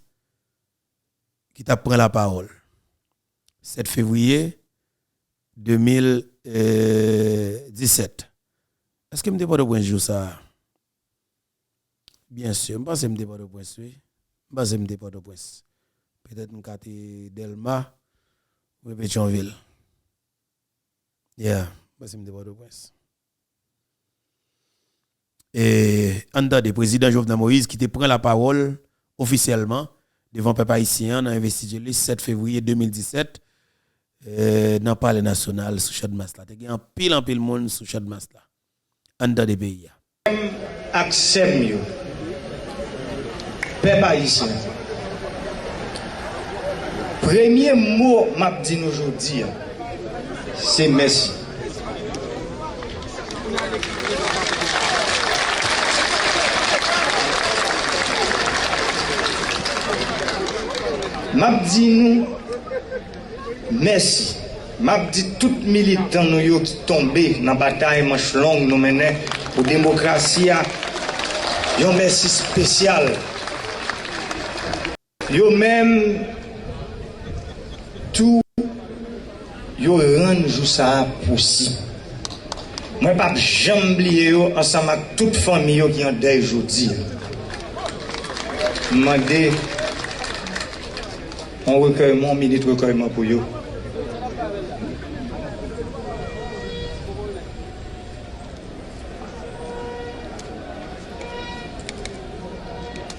qui t'a pris la parole. 7 février 2017. Est-ce que je ne pas de point jour ça? Bien sûr, je pense que je ne pas de point. Oui. Je pense que je ne pas de point. Peut-être que je Delma ou Pétionville. Yeah, je pense que je ne pas de point. Et entendez, président Jovenel Moïse qui te prend la parole officiellement devant le peuple haïtien dans l'investiture le 7 février 2017 dans le palais national sous Chadmasla. Il y a un pile monde sous Chadmasla. Entendez pays. Accepte mieux. Peuple haïtien. Premier mot m'a dit aujourd'hui, c'est merci. M'a dit nous merci. M'a dit tout militant nous qui tombé dans la bataille manche longue nous menait pour démocratie. Un merci spécial. Yo même tout yo rend jou ça possible. Moi pas jamais oublier yo ensemble avec toute famille yo qui en deuil aujourd'hui. Mandé un recueillement, minute recueillement pour eux.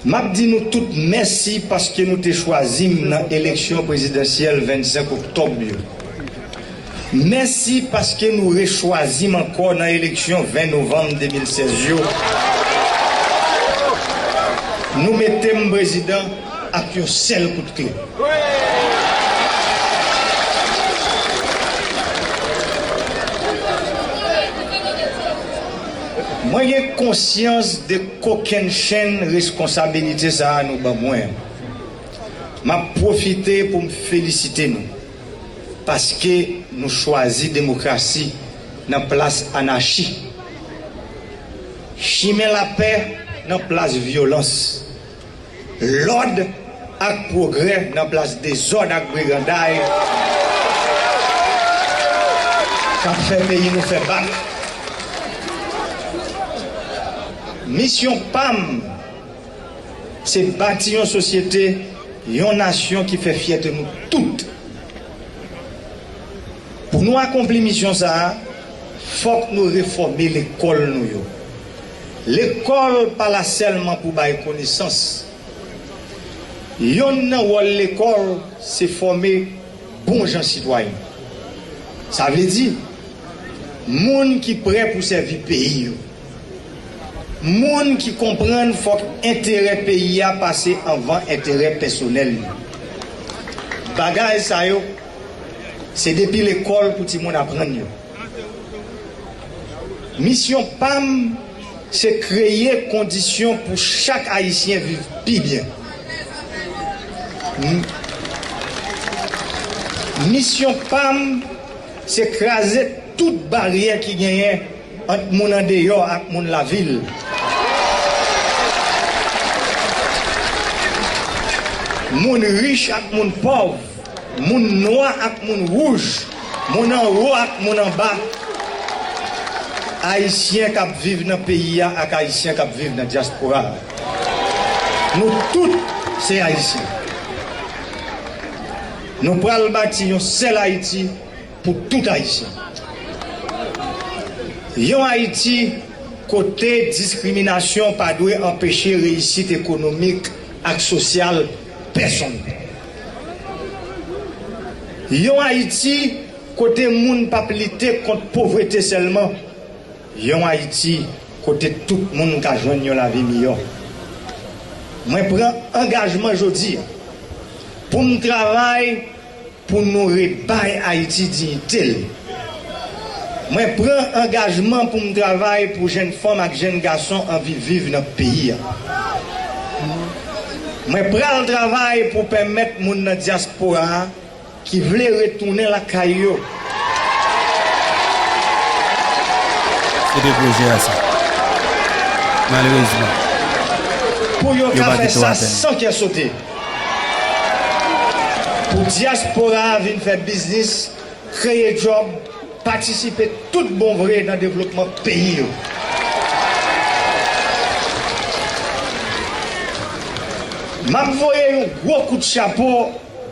M'a dit nous toutes merci parce que nous t'ai choisi dans l'élection présidentielle 25 octobre. Merci parce que nous re-choisis encore dans l'élection 20 novembre 2016. Nous mettons le président avec un seul coup de clé. Moi, j'ai conscience de qu'aucune chaîne responsabilité ça à nous. Je profite pour me féliciter nous. Parce que nous choisissons la démocratie dans la place anarchie. Chimer la paix dans la place violence. L'ordre et progrès dans la place désordre et brigandaille. Ça fait pays nous fait battre. Mission PAM, c'est bâtir une société, une nation qui fait fierté nous toutes. Pour nous accomplir mission ça, il faut que nous réformions l'école. L'école pas là seulement pour bailler connaissance. L'école, c'est former bons gens citoyens. Ça veut dire, monde qui prêt pour servir le pays. Monde qui comprennent faut intérêt pays a passé avant intérêt personnel. Bagay ça yo, c'est depuis l'école pour tout le monde apprendre. Mission PAM, c'est créer conditions pour chaque Haïtien vivre plus bien. Mission PAM, c'est craser toute barrière qui gagne entre mon en dehors et mon la ville. Mon riche et mon pauvre, mon noir et mon rouge, mon en haut et mon en bas. Haïtiens qui vivent dans le pays et Haïtiens qui vivent dans la diaspora. Nous tous, c'est Haïtiens. Nous prenons bâtir un seul Haïti pour tout Haïtien. Yon Haïti, côté discrimination, pas doit empêcher réussite économique et sociale personne. Yon Haïti, côté moun pas lutter contre pauvreté seulement. Yon Haïti, côté tout le monde qui joindre la vie meilleure. Moi prends engagement aujourd'hui pour me travailler pour nous réparer Haïti dignité. Moi prends engagement pour me travailler pour jeunes femmes et jeunes garçons en vivre dans le pays. Moi prends le travail pour permettre mon diaspora qui voulaient retourner la caillou. C'est des projets à ça. Malheureusement. Pour yon ka faire ça sans qu'il sauté. Pour diaspora venir faire business, créer job, participer tout bon vrai dans le développement pays. M'a voyé un gros coup de chapeau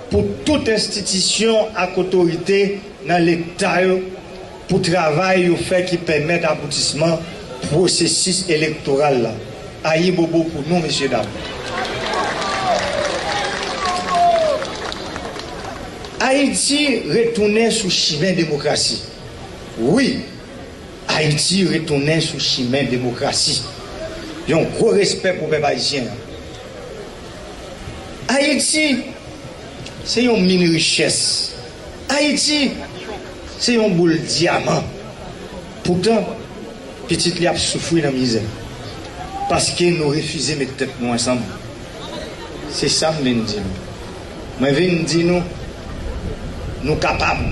pour toute institution à autorité dans l'État pour travail au fait qui permet l'aboutissement processus électoral là. Aïe bobo pour nous, messieurs dames. Haïti retournait sous chemin démocratie. Oui, Haïti retournait sous chemin démocratie. J'ai un gros respect pour les peuple haïtien. Haïti, c'est une mine richesse. Haïti, c'est un boule diamant. Pourtant, petite li a souffert dans la misère. Parce que nous refusons de mettre tête nous ensemble. C'est ça que je viens de dire. Je viens de dire nous sommes capables,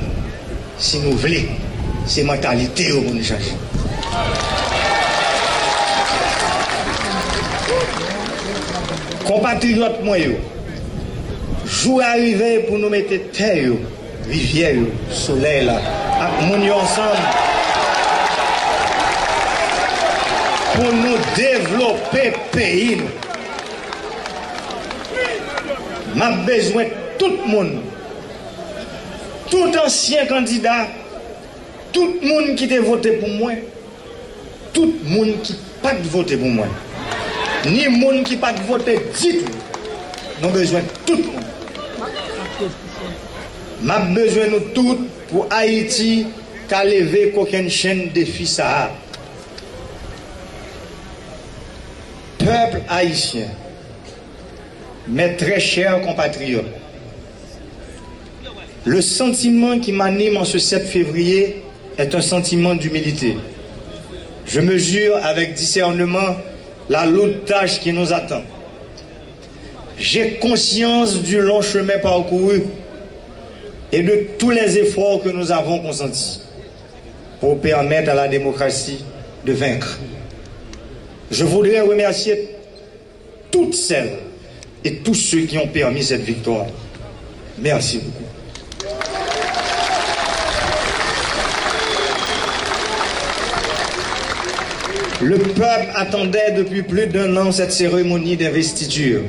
si nous voulons, c'est la mentalité au monde changer. Compatriotes, moi, jour arrivé pour nous mettre terre, rivière, soleil, là, avec nous ensemble, pour nous développer le pays. M'a besoin de tout le monde, tout ancien candidat, tout le monde qui a voté pour moi, tout le monde qui n'a pas voté pour moi, ni le monde qui n'a pas voté du tout. Nous avons besoin de tout le monde. Nous avons besoin de nous tous pour Haïti qu'à lever qu'aucune chaîne défi ça. Peuple haïtien, mes très chers compatriotes, le sentiment qui m'anime en ce 7 février est un sentiment d'humilité. Je mesure avec discernement la lourde tâche qui nous attend. J'ai conscience du long chemin parcouru et de tous les efforts que nous avons consentis pour permettre à la démocratie de vaincre. Je voudrais remercier toutes celles et tous ceux qui ont permis cette victoire. Merci beaucoup. Le peuple attendait depuis plus d'1 an cette cérémonie d'investiture.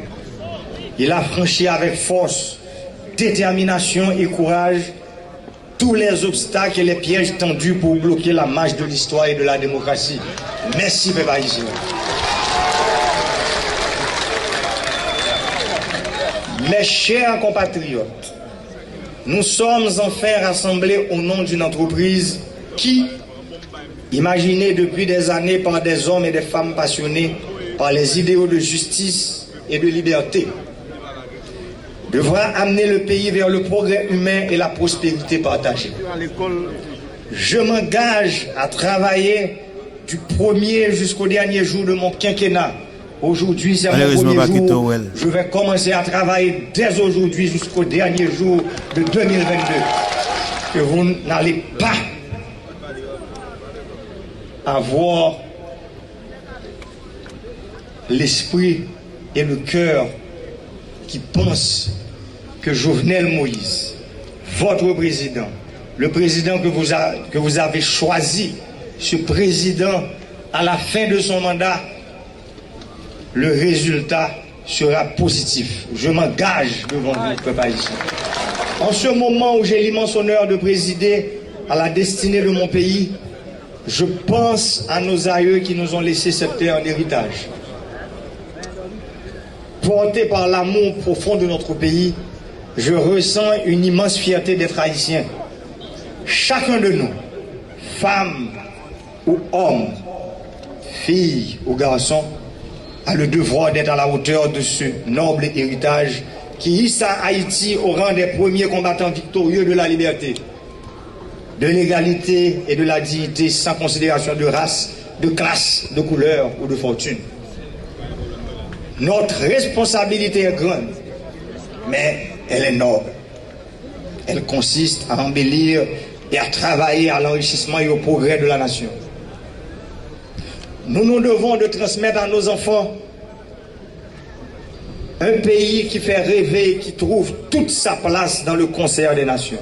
Il a franchi avec force, détermination et courage tous les obstacles et les pièges tendus pour bloquer la marche de l'histoire et de la démocratie. Merci, peuple haïtien. Mes chers compatriotes, nous sommes enfin rassemblés au nom d'une entreprise qui, imaginée depuis des années par des hommes et des femmes passionnés par les idéaux de justice et de liberté, devra amener le pays vers le progrès humain et la prospérité partagée. Je m'engage à travailler du premier jusqu'au dernier jour de mon quinquennat. Aujourd'hui, c'est mon premier jour. Je vais commencer à travailler dès aujourd'hui jusqu'au dernier jour de 2022. Que vous n'allez pas avoir l'esprit et le cœur qui pensent que Jovenel Moïse, votre président, le président que vous avez choisi, ce président, à la fin de son mandat, le résultat sera positif. Je m'engage devant vous, peuple haïtien. En ce moment où j'ai l'immense honneur de présider à la destinée de mon pays, je pense à nos aïeux qui nous ont laissé cette terre en héritage. Porté par l'amour profond de notre pays, je ressens une immense fierté d'être haïtien. Chacun de nous, femmes ou hommes, filles ou garçons, a le devoir d'être à la hauteur de ce noble héritage qui hisse Haïti au rang des premiers combattants victorieux de la liberté, de l'égalité et de la dignité sans considération de race, de classe, de couleur ou de fortune. Notre responsabilité est grande, mais elle est noble. Elle consiste à embellir et à travailler à l'enrichissement et au progrès de la nation. Nous nous devons de transmettre à nos enfants un pays qui fait rêver et qui trouve toute sa place dans le concert des nations.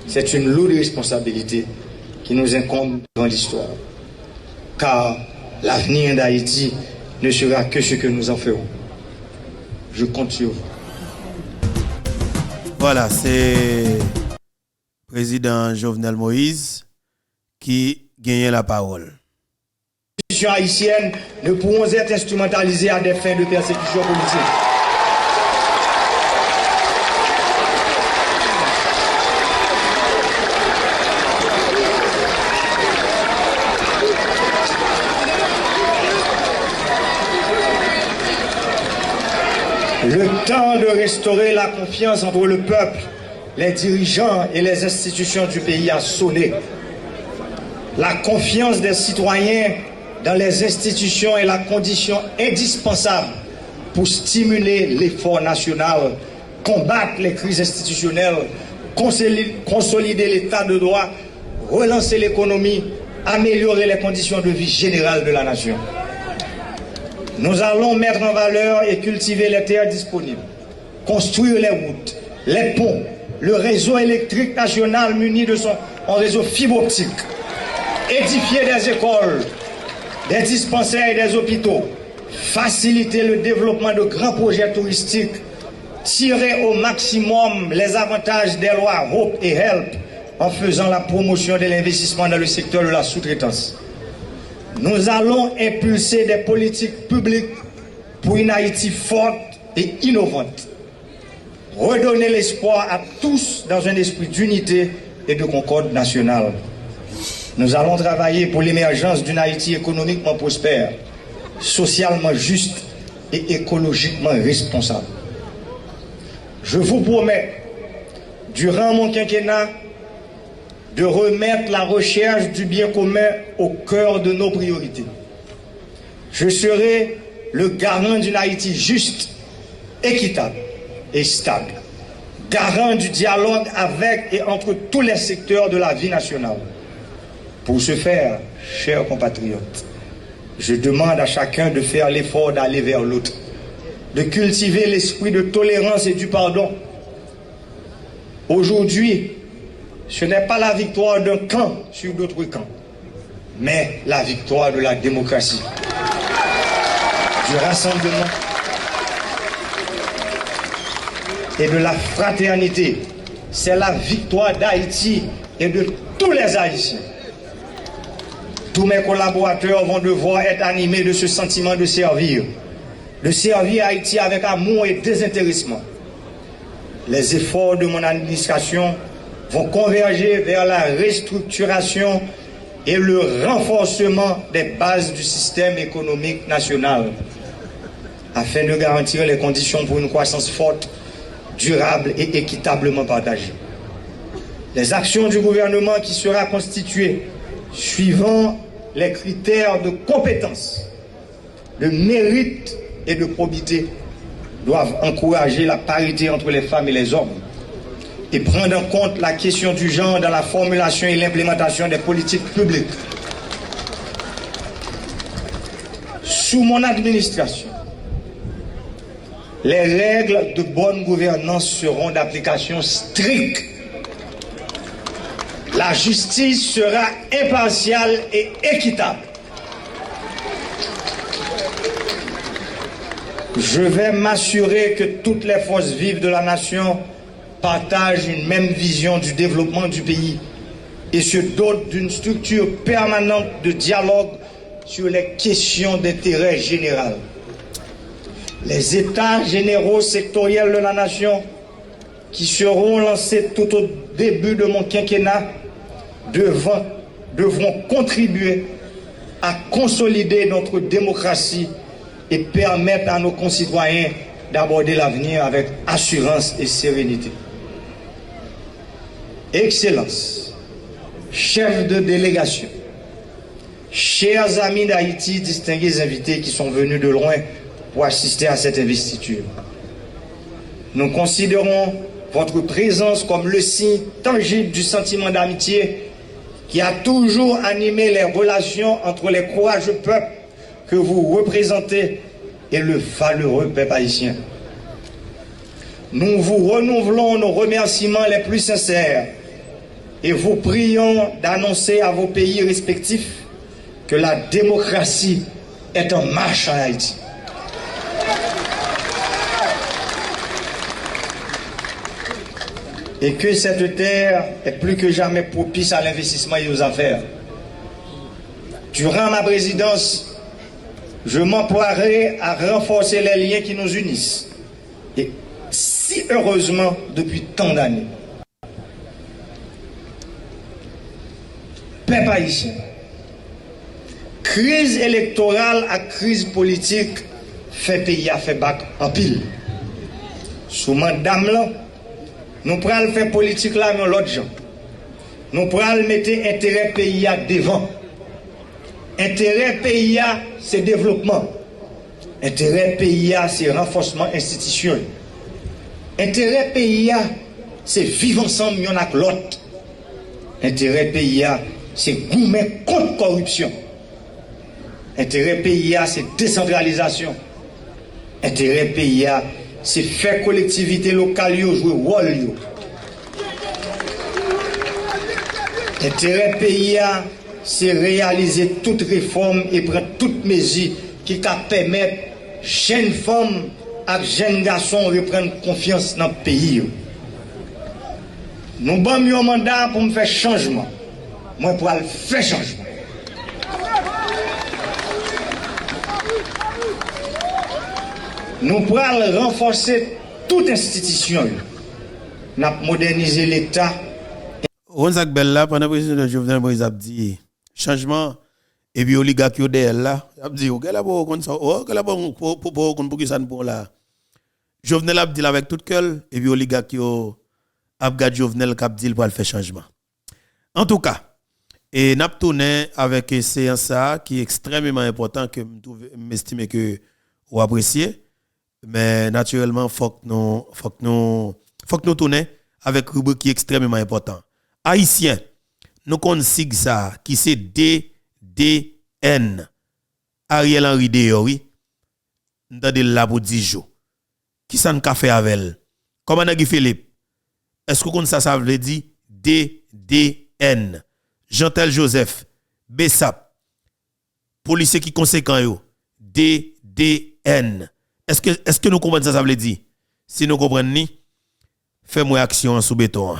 C'est une lourde responsabilité qui nous incombe dans l'histoire. Car l'avenir d'Haïti ne sera que ce que nous en ferons. Je compte sur vous. Voilà, c'est le président Jovenel Moïse qui gagne la parole. Les institutions haïtiennes ne pourront être instrumentalisées à des fins de persécution politique. Le temps de restaurer la confiance entre le peuple, les dirigeants et les institutions du pays a sonné. La confiance des citoyens dans les institutions est la condition indispensable pour stimuler l'effort national, combattre les crises institutionnelles, consolider l'état de droit, relancer l'économie, améliorer les conditions de vie générales de la nation. Nous allons mettre en valeur et cultiver les terres disponibles, construire les routes, les ponts, le réseau électrique national muni de son réseau fibre optique, édifier des écoles, des dispensaires et des hôpitaux, faciliter le développement de grands projets touristiques, tirer au maximum les avantages des lois HOPE et HELP en faisant la promotion de l'investissement dans le secteur de la sous-traitance. Nous allons impulser des politiques publiques pour une Haïti forte et innovante. Redonner l'espoir à tous dans un esprit d'unité et de concorde nationale. Nous allons travailler pour l'émergence d'une Haïti économiquement prospère, socialement juste et écologiquement responsable. Je vous promets, durant mon quinquennat, de remettre la recherche du bien commun au cœur de nos priorités. Je serai le garant d'une Haïti juste, équitable et stable, garant du dialogue avec et entre tous les secteurs de la vie nationale. Pour ce faire, chers compatriotes, je demande à chacun de faire l'effort d'aller vers l'autre, de cultiver l'esprit de tolérance et du pardon. Aujourd'hui, ce n'est pas la victoire d'un camp sur d'autres camps, mais la victoire de la démocratie, du rassemblement et de la fraternité. C'est la victoire d'Haïti et de tous les Haïtiens. Tous mes collaborateurs vont devoir être animés de ce sentiment de servir Haïti avec amour et désintéressement. Les efforts de mon administration vont converger vers la restructuration et le renforcement des bases du système économique national, afin de garantir les conditions pour une croissance forte, durable et équitablement partagée. Les actions du gouvernement qui sera constitué suivant les critères de compétence, de mérite et de probité doivent encourager la parité entre les femmes et les hommes et prendre en compte la question du genre dans la formulation et l'implémentation des politiques publiques. Sous mon administration, les règles de bonne gouvernance seront d'application stricte. La justice sera impartiale et équitable. Je vais m'assurer que toutes les forces vives de la nation partagent une même vision du développement du pays et se dotent d'une structure permanente de dialogue sur les questions d'intérêt général. Les états généraux sectoriels de la nation qui seront lancés tout au début de mon quinquennat devront contribuer à consolider notre démocratie et permettre à nos concitoyens d'aborder l'avenir avec assurance et sérénité. Excellences, chefs de délégation, chers amis d'Haïti, distingués invités qui sont venus de loin pour assister à cette investiture, nous considérons votre présence comme le signe tangible du sentiment d'amitié qui a toujours animé les relations entre les courageux peuples que vous représentez et le valeureux peuple haïtien. Nous vous renouvelons nos remerciements les plus sincères et vous prions d'annoncer à vos pays respectifs que la démocratie est en marche en Haïti. Et que cette terre est plus que jamais propice à l'investissement et aux affaires. Durant ma présidence, je m'emploierai à renforcer les liens qui nous unissent. Et si heureusement depuis tant d'années. Peuple haïtien, crise électorale à crise politique fait pays à fait bac en pile. Sous madame là, nous prenons faire politique là mais l'autre gens. Nous prenons mettre intérêt pays à devant. Intérêt pays à c'est développement. Intérêt pays à c'est renforcement institutionnel. Intérêt pays à c'est vivre ensemble y'en a que l'autre. Intérêt pays à c'est goumer contre corruption. Intérêt pays à c'est décentralisation. Intérêt pays à c'est faire collectivité locale jouer rôle yo. Intérêt pays c'est réaliser toute réforme et prendre toutes mesures qui permettent jeunes femmes et jeunes garçons reprendre confiance dans le pays. Nous avons un mandat pour me faire changement. Moi pour faire changement. Nous pourrons renforcer toute institution. Nous moderniser l'État. Ronzak Bella, pendant que le président Jovenel Moïse a dit changement, et puis oligarque derrière là, a dit, quel est pour qui ça ne pour là. Jovenel a dit avec tout cœur, et puis oligarque a gardé Jovenel qui a dit pour faire changement. En tout cas, et n'a tourné avec une séance qui est extrêmement important que m'estime que vous appréciez. Mais naturellement, faut que nous tournions avec une rubrique qui est extrêmement important. Haïtien, nous connaissons ça qui c'est DDN. Ariel Henry Deyo, oui. Nous avons là pour 10 jours. Qui ça nous a fait avec elle? Comment Guy Philippe? Est-ce que vous connaissez ça veut dire DDN? Jean-Tel Joseph, Bessap, policier qui conséquent yo. DDN. Est-ce que nous comprenons ça veut dire? Si nous comprenons, fais-moi action sous béton.